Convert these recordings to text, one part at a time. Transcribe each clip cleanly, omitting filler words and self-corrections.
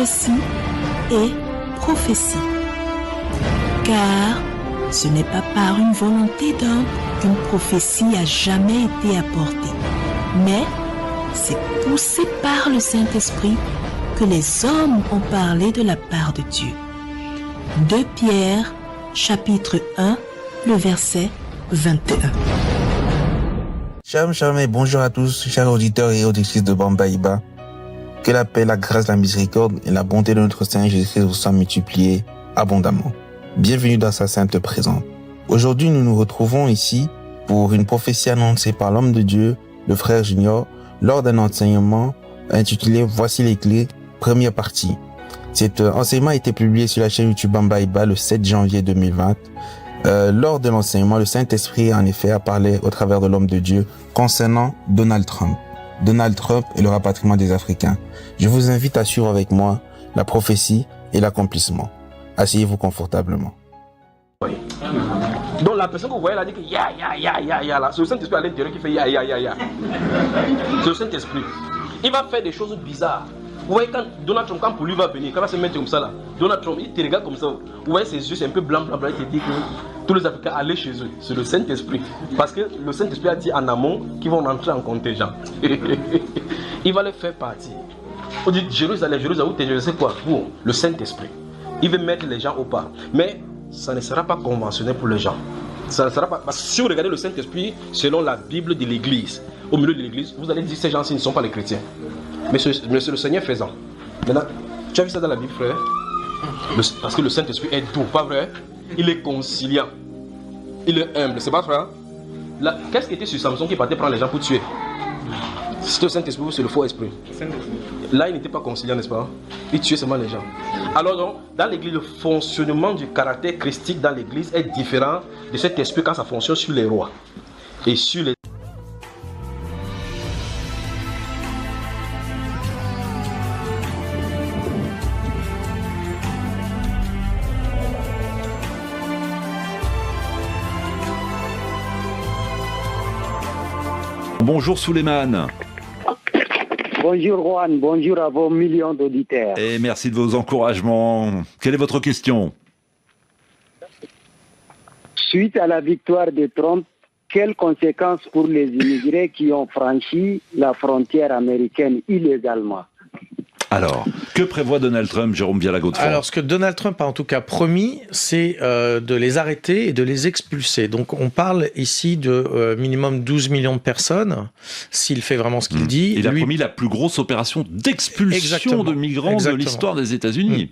ceci est prophétie. Car ce n'est pas par une volonté d'homme qu'une prophétie a jamais été apportée, mais c'est poussé par le Saint-Esprit que les hommes ont parlé de la part de Dieu. 2 Pierre, chapitre 1, le verset 21. Shalom et bonjour à tous, chers auditeurs et auditrices de Bambaïba. Que la paix, la grâce, la miséricorde et la bonté de notre Seigneur Jésus-Christ vous soient multipliées abondamment. Bienvenue dans sa sainte présence. Aujourd'hui, nous nous retrouvons ici pour une prophétie annoncée par l'homme de Dieu, le frère Junior, lors d'un enseignement intitulé « Voici les clés », première partie. Cet enseignement a été publié sur la chaîne YouTube Bambaïba le 7 janvier 2020. Lors de l'enseignement, le Saint-Esprit en effet a parlé au travers de l'homme de Dieu concernant Donald Trump. Donald Trump et le rapatriement des Africains. Je vous invite à suivre avec moi la prophétie et l'accomplissement. Asseyez-vous confortablement. Oui. Donc la personne que vous voyez là dit que ya là, c'est le Saint-Esprit à l'intérieur qui fait ya. C'est le Saint-Esprit. Il va faire des choses bizarres. Vous voyez quand Donald Trump, quand pour lui va venir, quand il va se mettre comme ça là, Donald Trump, il te regarde comme ça. Vous voyez ses yeux, c'est un peu blanc, il te dit que tous les Africains allaient chez eux. C'est le Saint-Esprit. Parce que le Saint-Esprit a dit en amont qu'ils vont entrer en contingent. Il va les faire partir. On dit Jérusalem, où t'es, je sais quoi, pour le Saint-Esprit. Il veut mettre les gens au pas. Mais ça ne sera pas conventionnel pour les gens. Ça ne sera pas. Parce que si vous regardez le Saint-Esprit, selon la Bible de l'Église, au milieu de l'Église, vous allez dire ces gens-ci ne sont pas les chrétiens. Mais c'est le Seigneur faisant. Maintenant, tu as vu ça dans la Bible, frère? Parce que le Saint-Esprit est doux, pas vrai? Il est conciliant. Il est humble, c'est pas frère? Qu'est-ce qui était sur Samson qui partait prendre les gens pour tuer? C'était le Saint-Esprit ou c'est le faux esprit? Là, il n'était pas conciliant, n'est-ce pas? Il tuait seulement les gens. Alors donc, dans l'église, le fonctionnement du caractère christique dans l'église est différent de cet esprit quand ça fonctionne sur les rois et sur les... Bonjour Souleymane. Bonjour Juan, bonjour à vos millions d'auditeurs. Et merci de vos encouragements. Quelle est votre question? Suite à la victoire de Trump, quelles conséquences pour les immigrés qui ont franchi la frontière américaine illégalement? Alors, que prévoit Donald Trump, Jérôme Viala-Godefroy? Alors, ce que Donald Trump a en tout cas promis, c'est de les arrêter et de les expulser. Donc, on parle ici de minimum 12 millions de personnes, s'il fait vraiment ce qu'il dit. Il a promis la plus grosse opération d'expulsion de migrants de l'histoire des États-Unis.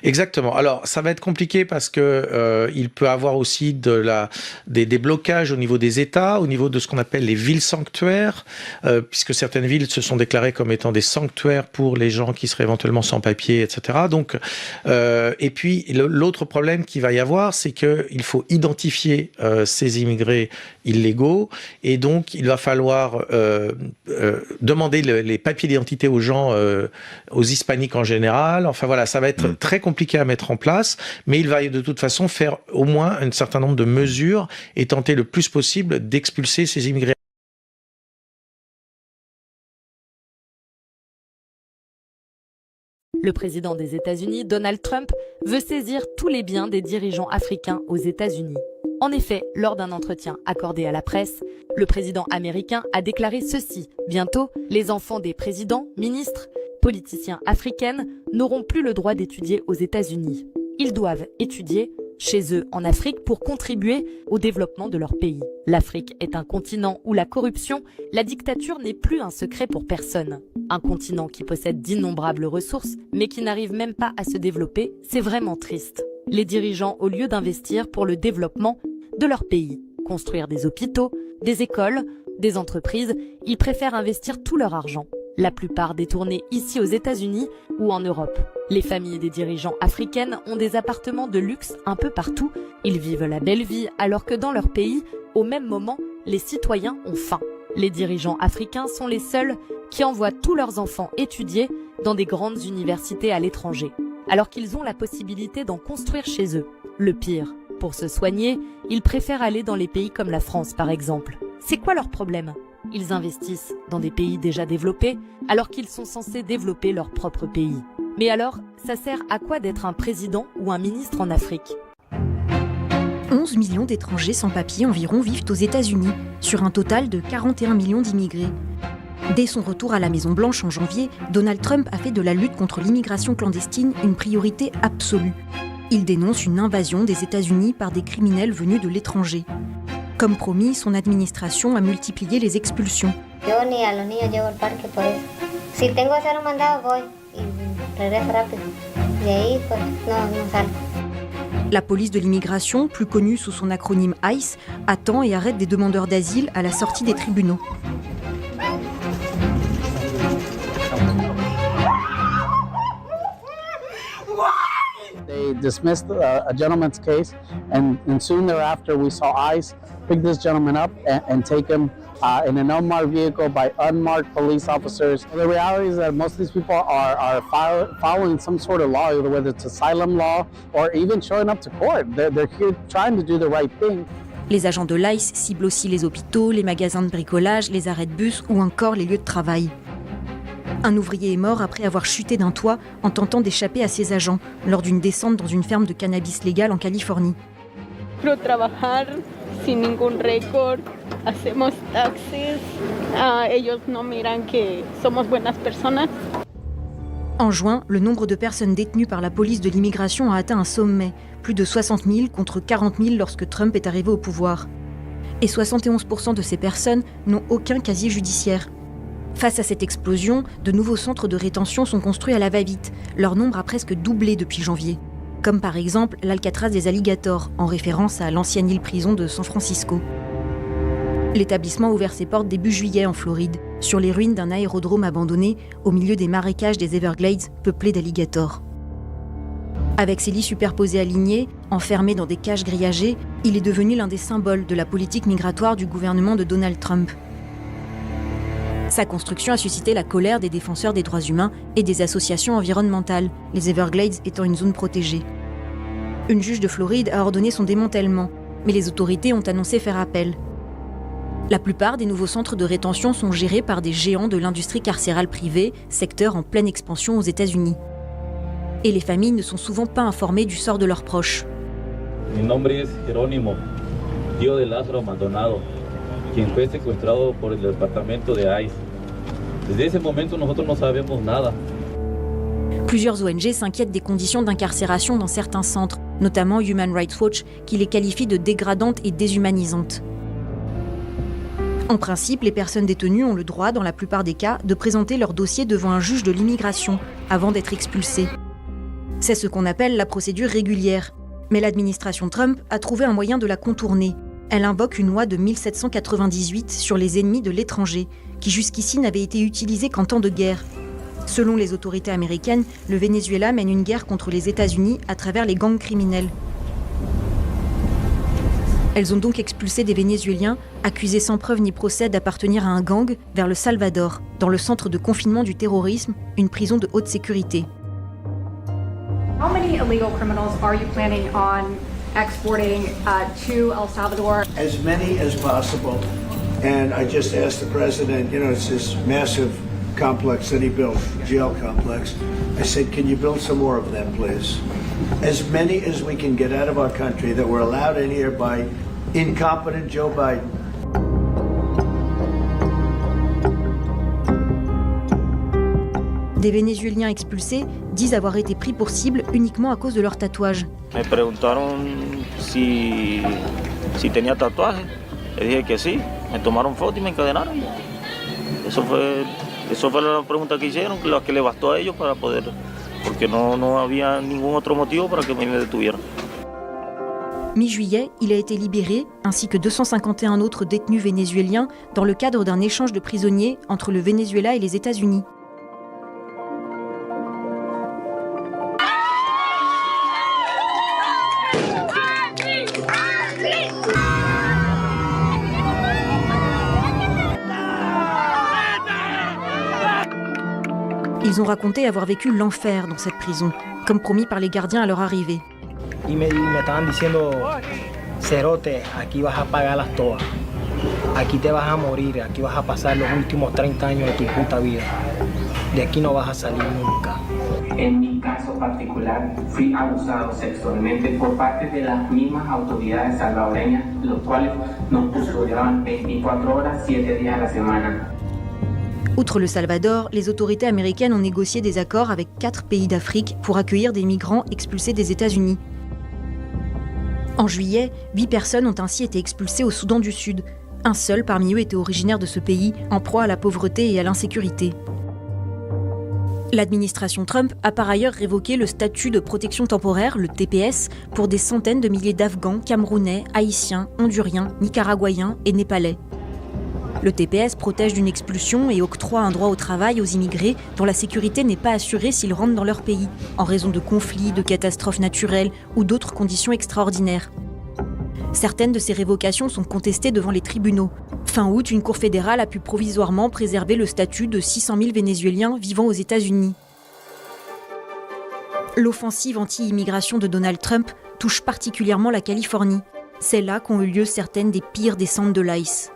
Exactement. Alors, ça va être compliqué parce que il peut avoir aussi des blocages au niveau des États, au niveau de ce qu'on appelle les villes sanctuaires, puisque certaines villes se sont déclarées comme étant des sanctuaires pour les gens qui seraient éventuellement sans papier, etc. Donc, et puis l'autre problème qu'il va y avoir, c'est qu'il faut identifier ces immigrés illégaux, et donc il va falloir demander les papiers d'identité aux gens, aux hispaniques en général. Enfin voilà, ça va être très compliqué à mettre en place, mais il va de toute façon faire au moins un certain nombre de mesures et tenter le plus possible d'expulser ces immigrés. Le président des États-Unis, Donald Trump, veut saisir tous les biens des dirigeants africains aux États-Unis. En effet, lors d'un entretien accordé à la presse, le président américain a déclaré ceci. Bientôt, les enfants des présidents, ministres, politiciens africains n'auront plus le droit d'étudier aux États-Unis. Ils doivent étudier chez eux en Afrique pour contribuer au développement de leur pays. L'Afrique est un continent où la corruption, la dictature n'est plus un secret pour personne. Un continent qui possède d'innombrables ressources, mais qui n'arrive même pas à se développer, c'est vraiment triste. Les dirigeants, au lieu d'investir pour le développement de leur pays, construire des hôpitaux, des écoles, des entreprises, ils préfèrent investir tout leur argent. La plupart détournés ici aux États-Unis ou en Europe. Les familles des dirigeants africaines ont des appartements de luxe un peu partout. Ils vivent la belle vie alors que dans leur pays, au même moment, les citoyens ont faim. Les dirigeants africains sont les seuls qui envoient tous leurs enfants étudier dans des grandes universités à l'étranger, alors qu'ils ont la possibilité d'en construire chez eux. Le pire, pour se soigner, ils préfèrent aller dans les pays comme la France par exemple. C'est quoi leur problème ? Ils investissent dans des pays déjà développés alors qu'ils sont censés développer leur propre pays. Mais alors, ça sert à quoi d'être un président ou un ministre en Afrique ? 11 millions d'étrangers sans papier environ vivent aux États-Unis, sur un total de 41 millions d'immigrés. Dès son retour à la Maison-Blanche en janvier, Donald Trump a fait de la lutte contre l'immigration clandestine une priorité absolue. Il dénonce une invasion des États-Unis par des criminels venus de l'étranger. Comme promis, son administration a multiplié les expulsions. La police de l'immigration, plus connue sous son acronyme ICE, attend et arrête des demandeurs d'asile à la sortie des tribunaux. They dismissed a gentleman's case, and soon thereafter we saw ICE pick this gentleman up and take him in an unmarked vehicle by unmarked police officers. The reality is that most of these people are following some sort of law, whether it's asylum law or even showing up to court. They're here trying to do the right thing. Les agents de l'ICE ciblent aussi les hôpitaux, les magasins de bricolage, les arrêts de bus ou encore les lieux de travail. Un ouvrier est mort après avoir chuté d'un toit en tentant d'échapper à ses agents lors d'une descente dans une ferme de cannabis légal en Californie. Quiero trabajar sin ningún récord, hacemos taxes, ellos no miran que somos buenas personas. En juin, le nombre de personnes détenues par la police de l'immigration a atteint un sommet, plus de 60 000 contre 40 000 lorsque Trump est arrivé au pouvoir. Et 71% de ces personnes n'ont aucun casier judiciaire. Face à cette explosion, de nouveaux centres de rétention sont construits à la va-vite. Leur nombre a presque doublé depuis janvier. Comme par exemple l'Alcatraz des Alligators, en référence à l'ancienne île-prison de San Francisco. L'établissement a ouvert ses portes début juillet en Floride, sur les ruines d'un aérodrome abandonné au milieu des marécages des Everglades peuplés d'alligators. Avec ses lits superposés alignés, enfermés dans des cages grillagées, il est devenu l'un des symboles de la politique migratoire du gouvernement de Donald Trump. Sa construction a suscité la colère des défenseurs des droits humains et des associations environnementales, les Everglades étant une zone protégée. Une juge de Floride a ordonné son démantèlement, mais les autorités ont annoncé faire appel. La plupart des nouveaux centres de rétention sont gérés par des géants de l'industrie carcérale privée, secteur en pleine expansion aux États-Unis. Et les familles ne sont souvent pas informées du sort de leurs proches. Mi nombre es Jerónimo, tío de Lázaro Maldonado, quien fue secuestrado por el departamento de ICE. Desde ese momento nosotros no sabemos nada. Plusieurs ONG s'inquiètent des conditions d'incarcération dans certains centres, notamment Human Rights Watch, qui les qualifie de dégradantes et déshumanisantes. En principe, les personnes détenues ont le droit, dans la plupart des cas, de présenter leur dossier devant un juge de l'immigration avant d'être expulsés. C'est ce qu'on appelle la procédure régulière. Mais l'administration Trump a trouvé un moyen de la contourner. Elle invoque une loi de 1798 sur les ennemis de l'étranger, qui jusqu'ici n'avait été utilisée qu'en temps de guerre. Selon les autorités américaines, le Venezuela mène une guerre contre les États-Unis à travers les gangs criminels. Elles ont donc expulsé des Vénézuéliens, accusés sans preuve ni procès d'appartenir à un gang, vers le Salvador, dans le centre de confinement du terrorisme, une prison de haute sécurité. How many illegal criminals are you planning on exporting to El Salvador? As many as possible. And I just asked the president, it's this massive complex that he built, jail complex. I said, can you build some more of them, please? As many as we can get out of our country that were allowed in here by incompetent Joe Biden. Des Vénézuéliens expulsés disent avoir été pris pour cible uniquement à cause de leur tatouage. Me preguntaron si tenía tatuaje. Le dije que sí. Me tomaron foto y me encadenaron. Eso fue la pregunta que hicieron, la que le bastó a ellos para poder, porque no había ningún otro motivo para que me detuvieran. Mi-juillet, il a été libéré, ainsi que 251 autres détenus vénézuéliens, dans le cadre d'un échange de prisonniers entre le Venezuela et les États-Unis. Ils ont raconté avoir vécu l'enfer dans cette prison, comme promis par les gardiens à leur arrivée. Y me estaban diciendo, cerote, aquí vas a pagarlas todas. Aquí te vas a morir, aquí vas a pasar los últimos 30 años de tu puta vida. De aquí no vas a salir nunca. En mi caso particular, fui abusado sexualmente por parte de las mismas autoridades salvadoreñas, los cuales nos custodiaban 24 horas, 7 días a la semana. Outre le Salvador, les autorités américaines ont négocié des accords avec 4 pays d'Afrique pour accueillir des migrants expulsés des États-Unis. En juillet, 8 personnes ont ainsi été expulsées au Soudan du Sud. Un seul parmi eux était originaire de ce pays, en proie à la pauvreté et à l'insécurité. L'administration Trump a par ailleurs révoqué le statut de protection temporaire, le TPS, pour des centaines de milliers d'Afghans, Camerounais, Haïtiens, Honduriens, Nicaraguayens et Népalais. Le TPS protège d'une expulsion et octroie un droit au travail aux immigrés dont la sécurité n'est pas assurée s'ils rentrent dans leur pays, en raison de conflits, de catastrophes naturelles ou d'autres conditions extraordinaires. Certaines de ces révocations sont contestées devant les tribunaux. Fin août, une cour fédérale a pu provisoirement préserver le statut de 600 000 Vénézuéliens vivant aux États-Unis. L'offensive anti-immigration de Donald Trump touche particulièrement la Californie. C'est là qu'ont eu lieu certaines des pires descentes de l'ICE.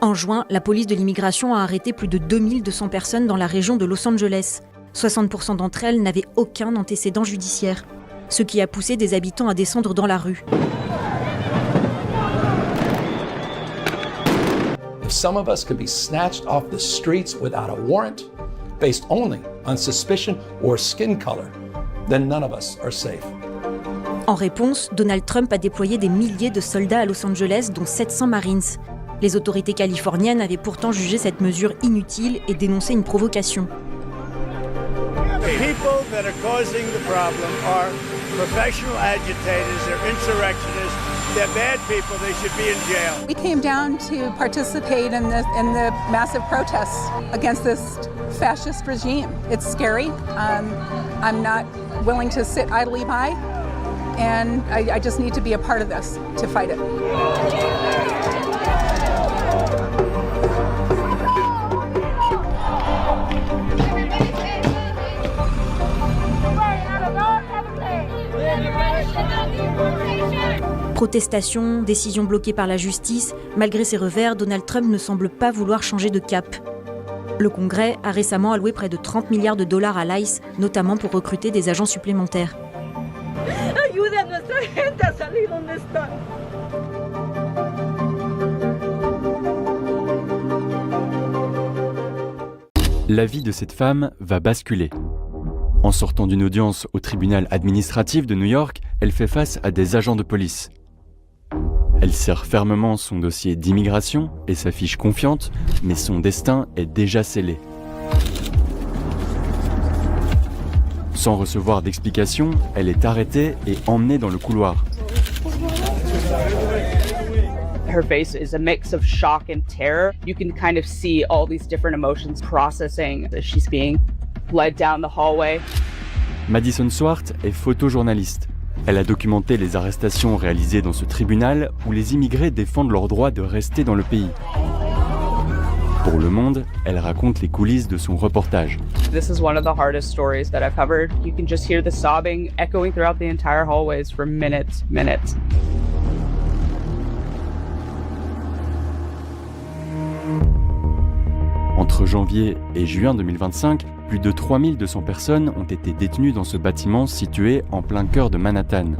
En juin, la police de l'immigration a arrêté plus de 2200 personnes dans la région de Los Angeles. 60% d'entre elles n'avaient aucun antécédent judiciaire, ce qui a poussé des habitants à descendre dans la rue. If some of us could be snatched off the streets without a warrant, based only on suspicion or skin color, then none of us are safe. En réponse, Donald Trump a déployé des milliers de soldats à Los Angeles, dont 700 Marines. Les autorités californiennes avaient pourtant jugé cette mesure inutile et dénoncé une provocation. The people that are causing the problem are professional agitators, they're insurrectionists, they're bad people, they should be in jail. We came down to participate in the massive protests against this fascist regime. It's scary. I'm not willing to sit idly by, and I just need to be a part of this to fight it. Protestations, décisions bloquées par la justice, malgré ses revers, Donald Trump ne semble pas vouloir changer de cap. Le Congrès a récemment alloué près de 30 milliards de dollars à l'ICE, notamment pour recruter des agents supplémentaires. La vie de cette femme va basculer. En sortant d'une audience au tribunal administratif de New York, elle fait face à des agents de police. Elle serre fermement son dossier d'immigration et s'affiche confiante, mais son destin est déjà scellé. Sans recevoir d'explication, elle est arrêtée et emmenée dans le couloir. Her face is a mix of shock and terror. You can kind of see all these different emotions processing as she's being led down the hallway. Madison Swart est photojournaliste. Elle a documenté les arrestations réalisées dans ce tribunal où les immigrés défendent leur droit de rester dans le pays. Pour Le Monde, elle raconte les coulisses de son reportage. This is one of the hardest stories that I've covered. You can just hear the sobbing echoing throughout the entire hallways for minutes. Entre janvier et juin 2025, plus de 3200 personnes ont été détenues dans ce bâtiment situé en plein cœur de Manhattan.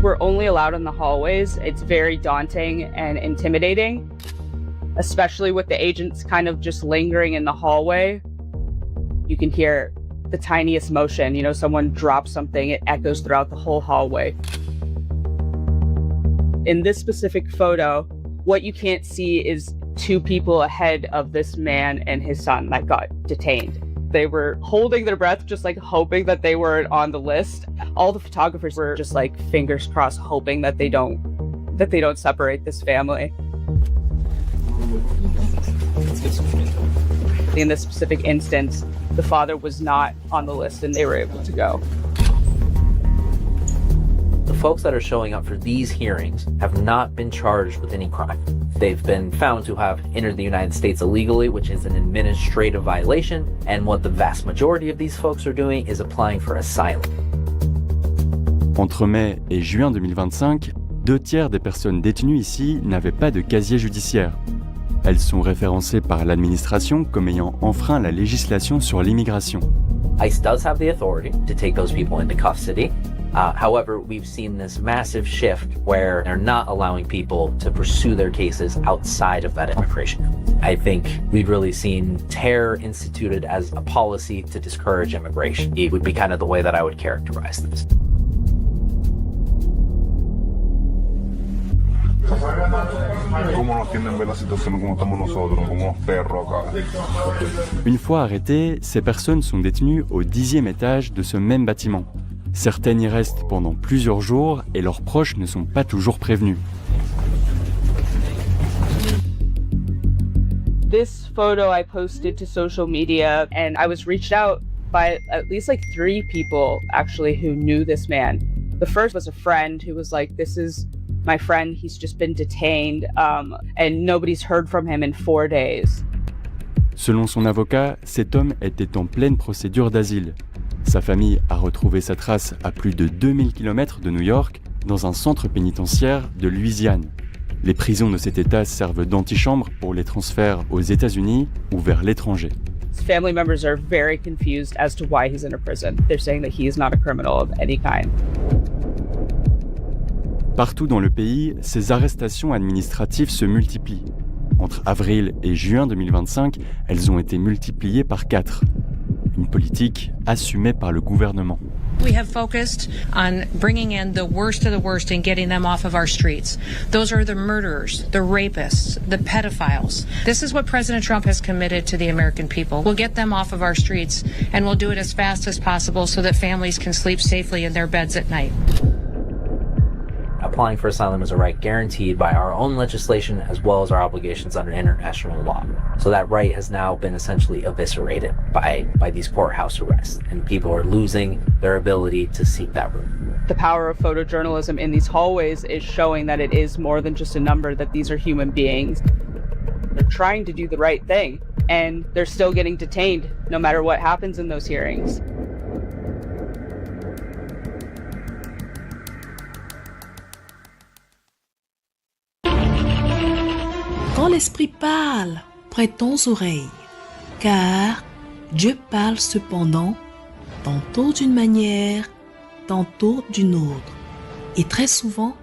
We're only allowed in the hallways. It's very daunting and intimidating, especially with the agents kind of just lingering in the hallway. You can hear the tiniest motion, someone drops something, it echoes throughout the whole hallway. In this specific photo, what you can't see is 2 people ahead of this man and his son that got detained. They were holding their breath, just like hoping that they weren't on the list. All the photographers were just like fingers crossed, hoping that they don't separate this family. In this specific instance, the father was not on the list and they were able to go. The folks that are showing up for these hearings have not been charged with any crime. They've been found to have entered the United States illegally, which is an administrative violation, and what the vast majority of these folks are doing is applying for asylum. Entre mai et juin 2025, 2 tiers des personnes détenues ici n'avaient pas de casier judiciaire. Elles sont référencées par l'administration comme ayant enfreint la législation sur l'immigration. ICE does have the authority to take those people into custody. However, we've seen this massive shift where they're not allowing people to pursue their cases outside of that immigration. I think we've really seen terror instituted as a policy to discourage immigration. It would be kind of the way that I would characterize this. Une fois arrêtées, ces personnes sont détenues au 10e étage de ce même bâtiment. Certaines y restent pendant plusieurs jours et leurs proches ne sont pas toujours prévenus. This photo I posted to social media, and I was reached out by at least like 3 people actually who knew this man. The first was a friend who was like, this is my friend, he's just been detained, and nobody's heard from him in 4 days. Selon son avocat, cet homme était en pleine procédure d'asile. Sa famille a retrouvé sa trace à plus de 2000 km de New York, dans un centre pénitentiaire de Louisiane. Les prisons de cet État servent d'antichambre pour les transferts aux États-Unis ou vers l'étranger. His family members are very confused as to why he's in a prison. They're saying that he is not a criminal of any kind. Partout dans le pays, ces arrestations administratives se multiplient. Entre avril et juin 2025, elles ont été multipliées par 4. Une politique assumée par le gouvernement. We have focused on bringing in the worst of the worst and getting them off of our streets. Those are the murderers, the rapists, the pedophiles. This is what President Trump has committed to the American people. We'll get them off of our streets, and we'll do it as fast as possible so that families can sleep safely in their beds at night. Applying for asylum is a right guaranteed by our own legislation as well as our obligations under international law. So that right has now been essentially eviscerated by these courthouse arrests, and people are losing their ability to seek that route. The power of photojournalism in these hallways is showing that it is more than just a number, that these are human beings. They're trying to do the right thing, and they're still getting detained no matter what happens in those hearings. Quand l'Esprit parle, prêtons oreille, car Dieu parle cependant, tantôt d'une manière, tantôt d'une autre, et très souvent,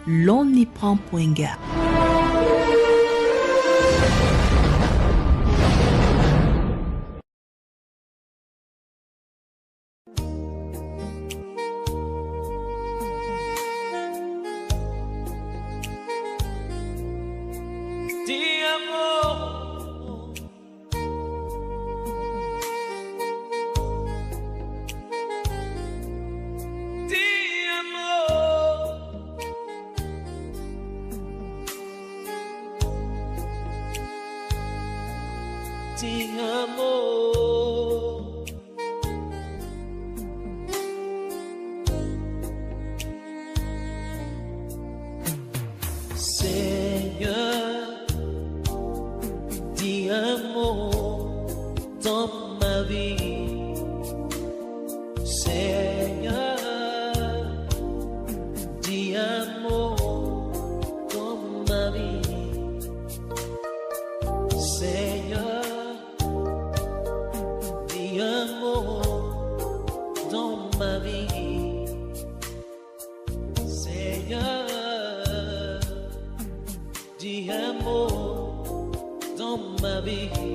l'on n'y prend point garde. Di amor dans ma vie.